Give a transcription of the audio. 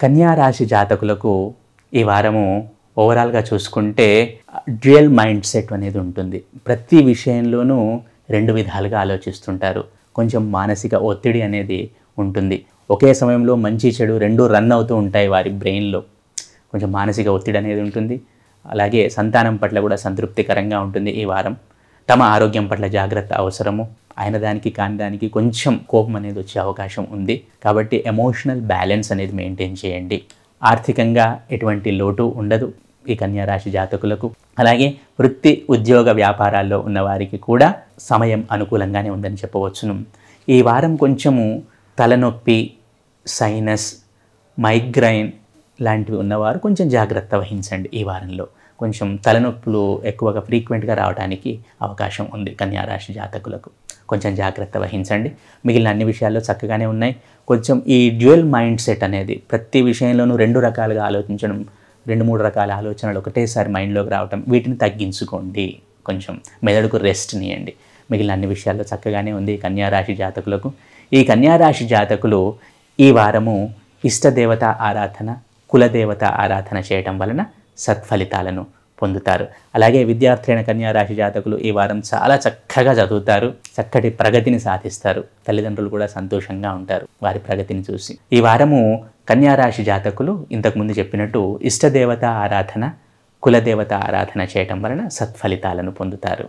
కన్యా రాశి జాతకులకు ఈ వారము ఓవరాల్గా చూసుకుంటే డ్యూయల్ మైండ్ సెట్ అనేది ఉంటుంది. ప్రతి విషయంలోనూ రెండు విధాలుగా ఆలోచిస్తుంటారు. కొంచెం మానసిక ఒత్తిడి అనేది ఉంటుంది. ఒకే సమయంలో మంచి చెడు రెండు రన్ అవుతూ ఉంటాయి వారి బ్రెయిన్లో. కొంచెం మానసిక ఒత్తిడి అనేది ఉంటుంది. అలాగే సంతానం పట్ల కూడా సంతృప్తికరంగా ఉంటుంది ఈ వారం. తమ ఆరోగ్యం పట్ల జాగ్రత్త అవసరము. అయిన దానికి కాని దానికి కొంచెం కోపం అనేది వచ్చే అవకాశం ఉంది. కాబట్టి ఎమోషనల్ బ్యాలెన్స్ అనేది మెయింటైన్ చేయండి. ఆర్థికంగా ఎటువంటి లోటు ఉండదు ఈ కన్యా రాశి జాతకులకు. అలాగే వృత్తి ఉద్యోగ వ్యాపారాల్లో ఉన్నవారికి కూడా సమయం అనుకూలంగానే ఉందని చెప్పవచ్చును. ఈ వారం కొంచెము తలనొప్పి, సైనస్, మైగ్రైన్ లాంటివి ఉన్నవారు కొంచెం జాగ్రత్త వహించండి. ఈ వారంలో కొంచెం తలనొప్పులు ఎక్కువగా ఫ్రీక్వెంట్గా రావడానికి అవకాశం ఉంది కన్యా రాశి జాతకులకు. కొంచెం జాగ్రత్త వహించండి. మిగిలిన అన్ని విషయాల్లో చక్కగానే ఉన్నాయి. కొంచెం ఈ డ్యూయల్ మైండ్ సెట్ అనేది ప్రతి విషయంలోనూ రెండు రకాలుగా ఆలోచించడం, 2-3 రకాల ఆలోచనలు ఒకటేసారి మైండ్లోకి రావటం, వీటిని తగ్గించుకోండి. కొంచెం మెదడుకు రెస్ట్నియండి. మిగిలిన అన్ని విషయాల్లో చక్కగానే ఉంది కన్యా రాశి జాతకులకు. ఈ కన్యా రాశి జాతకులు ఈ వారము ఇష్టదేవత ఆరాధన, కులదేవత ఆరాధన చేయటం వలన సత్ఫలితాలను పొందుతారు. అలాగే విద్యార్థులైన కన్యా రాశి జాతకులు ఈ వారం చాలా చక్కగా చదువుతారు, చక్కటి ప్రగతిని సాధిస్తారు. తల్లిదండ్రులు కూడా సంతోషంగా ఉంటారు వారి ప్రగతిని చూసి. ఈ వారము కన్యా రాశి జాతకులు ఇంతకుముందు చెప్పినట్టు ఇష్టదేవత ఆరాధన, కులదేవత ఆరాధన చేయటం వలన సత్ఫలితాలను పొందుతారు.